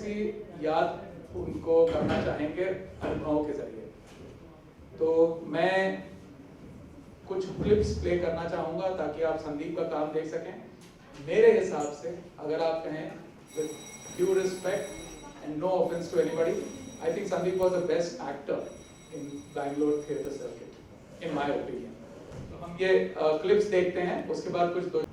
सी याद उनको करना चाहेंगे अनुभवों के जरिए। तो मैं कुछ क्लिप्स प्ले करना चाहूँगा ताकि आप संदीप का काम देख सकें। मेरे हिसाब से अगर आप कहें with due respect and no offense to anybody, I think Sandeep was the best actor in Bangalore theatre circuit, in my opinion. तो हम ये क्लिप्स देखते हैं, उसके बाद कुछ दो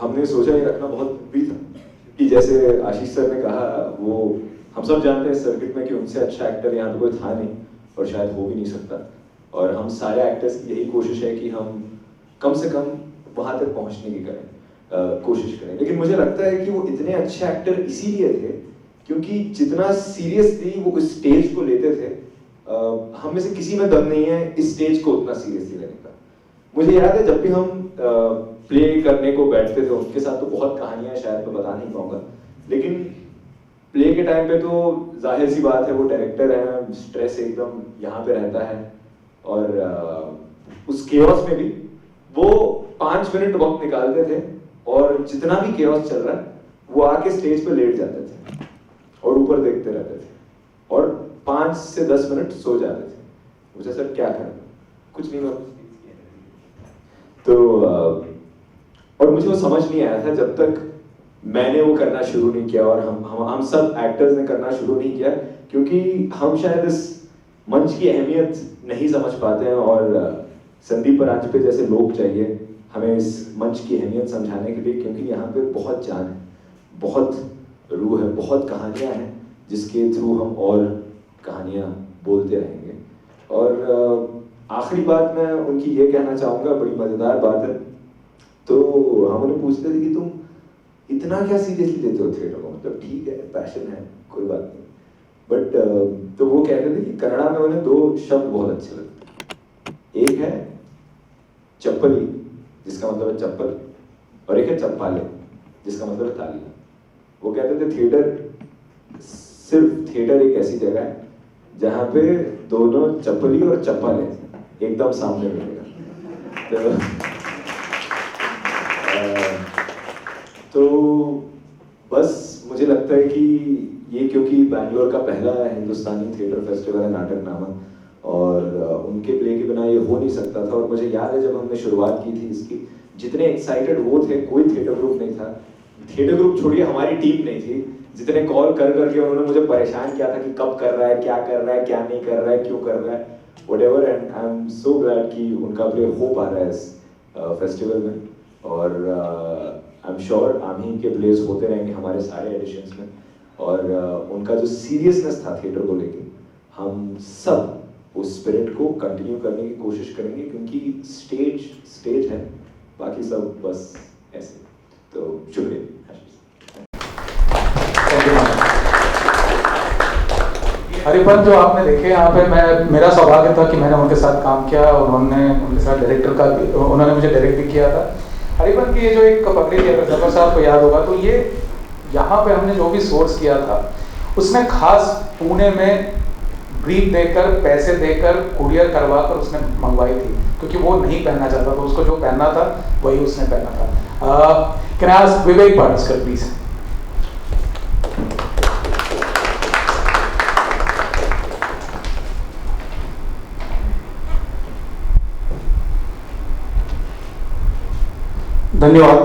हमने सोचा ये रखना बहुत भी था कि जैसे आशीष सर ने कहा, वो हम सब जानते हैं सर्किट में कि उनसे अच्छा एक्टर यहाँ तो कोई था नहीं और शायद हो भी नहीं सकता। और हम सारे एक्टर्स की यही कोशिश है कि हम कम से कम वहाँ तक पहुँचने की कोशिश करें। लेकिन मुझे लगता है कि वो इतने अच्छे एक्टर इसीलिए थे क्योंकि जितना सीरियसली वो उस स्टेज को लेते थे, हम में से किसी में दम नहीं है इस स्टेज को उतना सीरियसली लेने का। मुझे याद है जब भी हम प्ले करने को बैठते थे उनके साथ, तो बहुत कहानियां शायद मैं बता नहीं पाऊंगा, लेकिन प्ले के टाइम पे तो जाहिर सी बात है वो डायरेक्टर है, स्ट्रेस एकदम यहाँ पे रहता है, और उस केओस में भी वो 5 मिनट वक्त निकालते थे और जितना भी केओस चल रहा है वो आके स्टेज पे लेट जाते थे और ऊपर देखते रहते थे और 5 से 10 मिनट सो जाते थे। मुझे सर क्या करना, कुछ नहीं हुआ। तो और मुझे वो समझ नहीं आया था जब तक मैंने वो करना शुरू नहीं किया, और हम सब एक्टर्स ने करना शुरू नहीं किया, क्योंकि हम शायद इस मंच की अहमियत नहीं समझ पाते हैं, और संदीप परांजपे पे जैसे लोग चाहिए हमें इस मंच की अहमियत समझाने के लिए, क्योंकि यहाँ पे बहुत जान है, बहुत रूह है, बहुत कहानियाँ हैं जिसके थ्रू हम और कहानियाँ बोलते रहेंगे। और आखिरी बात मैं उनकी ये कहना चाहूँगा, बड़ी मज़ेदार बात है। तो हम उन्हें पूछते थे कि तुम इतना क्या सीरियसली लेते हो थिएटर को, मतलब ठीक है पैशन है कोई बात नहीं, बट तो वो कहते थे कि कन्नड़ा में उन्हें 2 शब्द बहुत अच्छे लगते, एक है चप्पली जिसका मतलब है चप्पल, और एक है चप्पाले जिसका मतलब है ताली। वो कहते थे थिएटर एक ऐसी जगह है जहाँ पे दोनों चप्पली और चप्पाले एकदम सामने मिलेगा। तो बस मुझे लगता है कि ये क्योंकि बैंगलोर का पहला हिंदुस्तानी थिएटर फेस्टिवल है नाटकनामा, और उनके प्ले के बिना ये हो नहीं सकता था। और मुझे याद है जब हमने शुरुआत की थी इसकी, जितने एक्साइटेड वो थे, कोई थिएटर ग्रुप नहीं था, थिएटर ग्रुप छोड़िए हमारी टीम नहीं थी, जितने कॉल कर करके उन्होंने मुझे परेशान किया था कि कब कर रहा है, क्या कर रहा है, क्या नहीं कर रहा है, क्यों कर रहा है, whatever. And I am so glad कि उनका प्ले हो पा रहा है इस फेस्टिवल में, और आई एम श्योर आमी के प्लेस होते रहेंगे हमारे सारे एडिशंस में। और उनका जो सीरियसनेस था थिएटर को लेके, हम सब उस स्पिरिट को कंटिन्यू करने की कोशिश करेंगे, क्योंकि स्टेज है, बाकी सब बस ऐसे। तो शुक्रिया। हरिपन जो आपने देखे यहाँ पे, मेरा सौभाग्य था कि मैंने उनके साथ काम किया, और उनके साथ डायरेक्टर का भी, उन्होंने मुझे डायरेक्ट भी किया था। हरिपन की ये जो एक पगड़ी थी, अगर जफर साहब को याद होगा, तो ये यहाँ पे हमने जो भी सोर्स किया था उसमें खास पुणे में ब्रीफ देकर, पैसे देकर, कुरियर करवा कर उसने मंगवाई थी, क्योंकि वो नहीं पहनना चाहता था, उसको जो पहनना था वही उसने पहना था। Can I ask Vivek Pataskar please. धन्यवाद।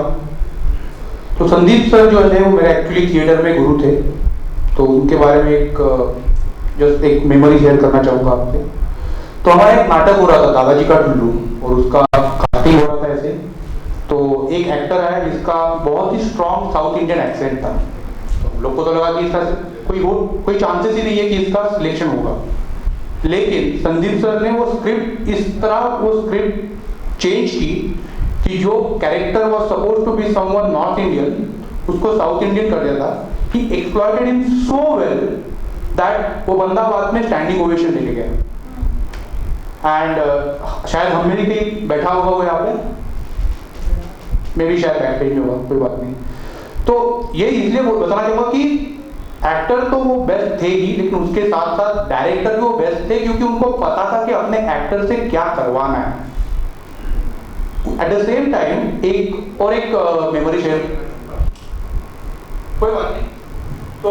तो संदीप सर जो है वो मेरे एक्चुअली थिएटर में गुरु थे, तो उनके बारे में जस्ट एक मेमोरी शेयर करना चाहूँगा आपसे। तो हमारा एक नाटक हो रहा था दादाजी का टुल्लू, और उसका कास्टिंग हो रहा था ऐसे। तो एक एक्टर है जिसका बहुत ही स्ट्रॉन्ग साउथ इंडियन एक्सेंट था, तो लोग को तो लगा कि इसका कोई चांसेस ही नहीं है कि इसका सिलेक्शन होगा। लेकिन संदीप सर ने वो स्क्रिप्ट इस तरह वो स्क्रिप्ट चेंज की कि जो character was supposed to be someone north Indian, उसको साउथ इंडियन कर दिया था। He exploited him so well that वो बंदा बाद में स्टैंडिंग ओवेशन लेके गया। एंड शायद हम में भी कहीं बैठा होगा वो यहाँ पे, मे भी शायद बैक पेज में होगा, कोई बात नहीं। तो ये इसलिए बताना चाहूँगा कि एक्टर तो वो बेस्ट थे ही, लेकिन उसके साथ साथ डायरेक्टर भी वो बेस्ट थे, क्योंकि उनको पता था कि अपने एक्टर से क्या करवाना है। एट द सेम टाइम एक मेमोरी शेयर, कोई बात नहीं। तो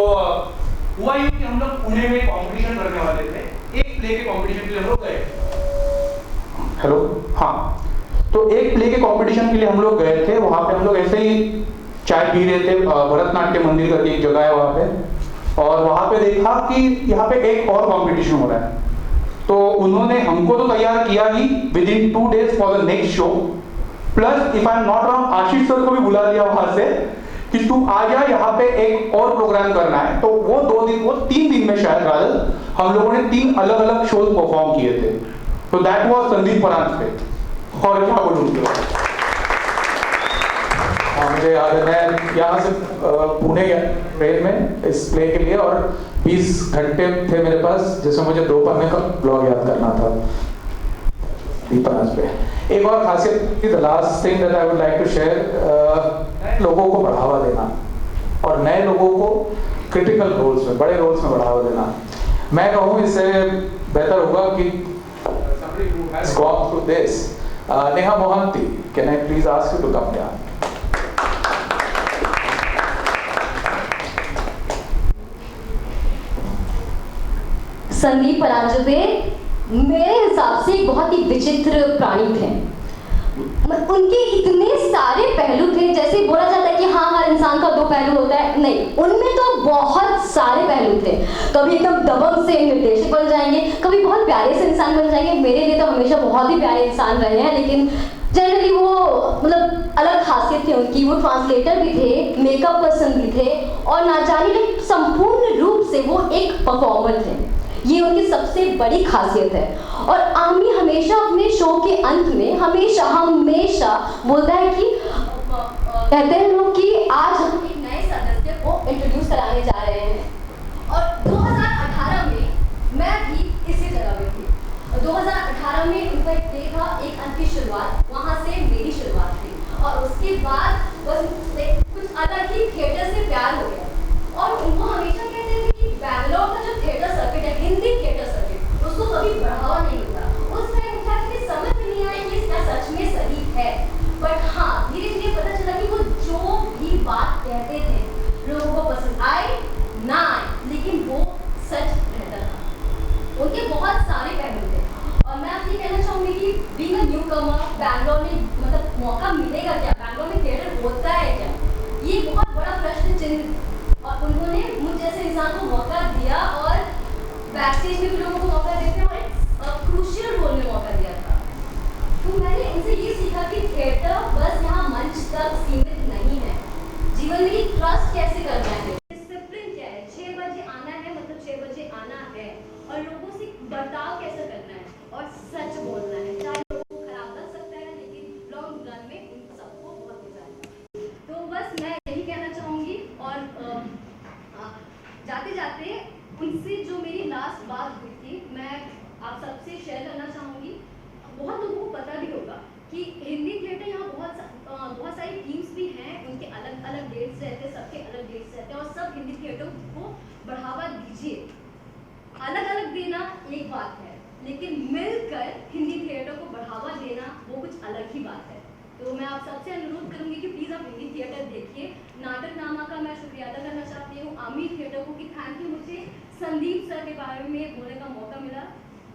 हुआ ये कि हम लोग पुणे में कंपटीशन करने वाले थे, एक प्ले के कंपटीशन के लिए हम लोग गए। हेलो, हाँ। तो एक प्ले के कंपटीशन के लिए हम लोग गए थे, वहाँ पे हम लोग ऐसे ही चाय पी रहे थे, भरतनाट्यम मंदिर करके एक जगह है वहाँ पे, और वहाँ पे देखा कि यहाँ पे एक और कंपटीशन हो रहा है। तो उन्होंने हमको तो तैयार किया ही within 2 days for the next show, plus if I am not wrong Ashish sir को भी बुला लिया वहां से कि तू आ जा, यहाँ पे एक और प्रोग्राम करना है। तो वो 3 दिन में शायद राजल हम लोगों ने 3 अलग अलग शोज परफॉर्म किए थे। तो दैट वाज संदीप परांजपे। और क्या बोलूं उसके बाद। हाँ, मुझे याद है, मैं यहाँ से पुणे गया ट्रेन में इस प्ले के लिए, और 20 घंटे थे मेरे पास, जिसमें मुझे 2 पन्ने का ब्लॉग याद करना था। पे एक और खासियत, the last thing that I would like to share, नए लोगों को बढ़ावा देना और नए लोगों को क्रिटिकल रोल्स में, बड़े रोल्स में बढ़ावा देना। मैं कहूँ इससे बेहतर होगा कि somebody who has gone through this, Neha Mohanty, can I please ask you to come down? Sandeep Paranjpe मेरे हिसाब से एक बहुत ही विचित्र प्राणी थे। उनके इतने सारे पहलू थे, जैसे बोला जाता है कि हाँ हर इंसान का दो पहलू होता है, नहीं, उनमें तो बहुत सारे पहलू थे। कभी एकदम दबंग से निर्देशक बन जाएंगे, कभी बहुत प्यारे से इंसान बन जाएंगे। मेरे लिए तो हमेशा बहुत ही प्यारे इंसान रहे हैं, लेकिन जनरली वो मतलब अलग खासियत थी उनकी। वो ट्रांसलेटर भी थे, मेकअप पर्सन भी थे, और ना जाने संपूर्ण रूप से वो एक परफॉर्मर थे। ये उनकी सबसे बड़ी खासियत है। और आमी हमेशा अपने शो के अंत में हमेशा बोलता है कि कहते हैं लोग कि आज हम एक नए सदस्य को इंट्रोड्यूस कराने जा रहे हैं। और 2018 में मैं भी इसी जगह पे थी। 2018 में उनका एक डे था, एक अंत की शुरुआत, वहाँ से मेरी शुरुआत थी। और उसके बाद बस कुछ अलग ही थिएटर से प्यार हो गया। और उनको हमेशा कहते थे कि बैंगलोर का जो थिएटर सर्किट है, हिंदी थिएटर सर्किट, उसको कभी बढ़ावा नहीं मिलता। उस टाइम उनका कभी समझ में नहीं आया कि इसका सच में सही है। बट हाँ, धीरे धीरे पता चला कि वो जो भी बात कहते थे लोगों को पसंद आए ना आए, लेकिन वो सच रहता था। उनके बहुत सारे पहलू थे। और मैं आपसे कहना चाहूँगी कि बीइंग अ न्यूकमर, बैंगलोर में मतलब मौका मिलेगा क्या, बैंगलोर में थिएटर होता है क्या, ये बहुत बड़ा प्रश्न चिन्ह। और उन्होंने मुझ जैसे इंसान को मौका दिया और बैकस्टेज में भी लोगों को मौका देते हैं, और एक क्रूशियल रोल में मौका दिया था। तो मैंने इनसे ये सीखा कि थिएटर बस यहाँ मंच तक सीमित नहीं है, जीवन में ट्रस्ट कैसे करना है, डिसिप्लिन क्या है, 6 बजे आना है मतलब 6 बजे आना है, और लोगों से बर्ताव कैसे करना है और सच बोलना है। चाहे लोगों को खराब लग सकता है, लेकिन लॉन्ग रन में उन सबको बहुत मजा आएगा। तो बस मैं यही कहना चाहूँगी। और जाते जाते उनसे जो मेरी लास्ट बात हुई थी, मैं आप सबसे शेयर करना चाहूँगी। बहुत लोगों को पता भी होगा कि हिंदी थिएटर यहाँ बहुत सारी टीम्स भी हैं, उनके अलग अलग डेट्स रहते हैं, सबके अलग डेट्स रहते हैं, और सब हिंदी थिएटर को बढ़ावा दीजिए। अलग अलग देना एक बात है, लेकिन मिलकर हिंदी थिएटर को बढ़ावा देना वो कुछ अलग ही बात है। तो मैं आप सबसे अनुरोध करूंगी कि प्लीज़ आप हिंदी थिएटर देखिए। नाटक नामा का मैं शुक्रिया अदा करना चाहती हूँ आमी थिएटर को कि थैंक यू, मुझे संदीप सर के बारे में बोलने का मौका मिला।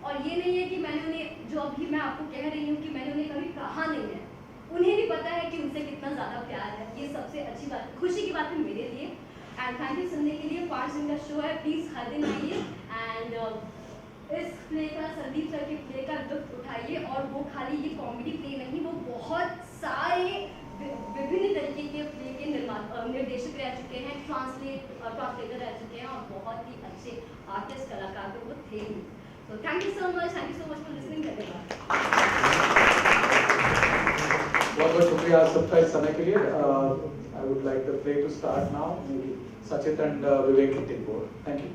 और ये नहीं है कि मैंने उन्हें, जो अभी मैं आपको कह रही हूँ कि मैंने उन्हें कभी कहा नहीं है, उन्हें भी पता है कि उनसे कितना ज़्यादा प्यार है। ये सबसे अच्छी बात, खुशी की बात है मेरे लिए। एंड थैंक यू सुनने के लिए। 5 दिन का शो है, प्लीज़ हर दिन आइए एंड इस प्ले का, संदीप सर के प्ले का लुत्फ उठाइए। और वो खाली ये कॉमेडी प्ले नहीं, वो बहुत सारे विभिन्न तरीके के प्ले के निर्देशक रह चुके हैं, ट्रांसलेटर रह चुके हैं, और बहुत ही अच्छे आर्टिस्ट कलाकार तो वो थे ही। तो thank you so much for listening. बहुत बहुत शुक्रिया आप सबका इस समय के लिए। I would like the play to start now. Sachit and Vivek will take over. Thank you.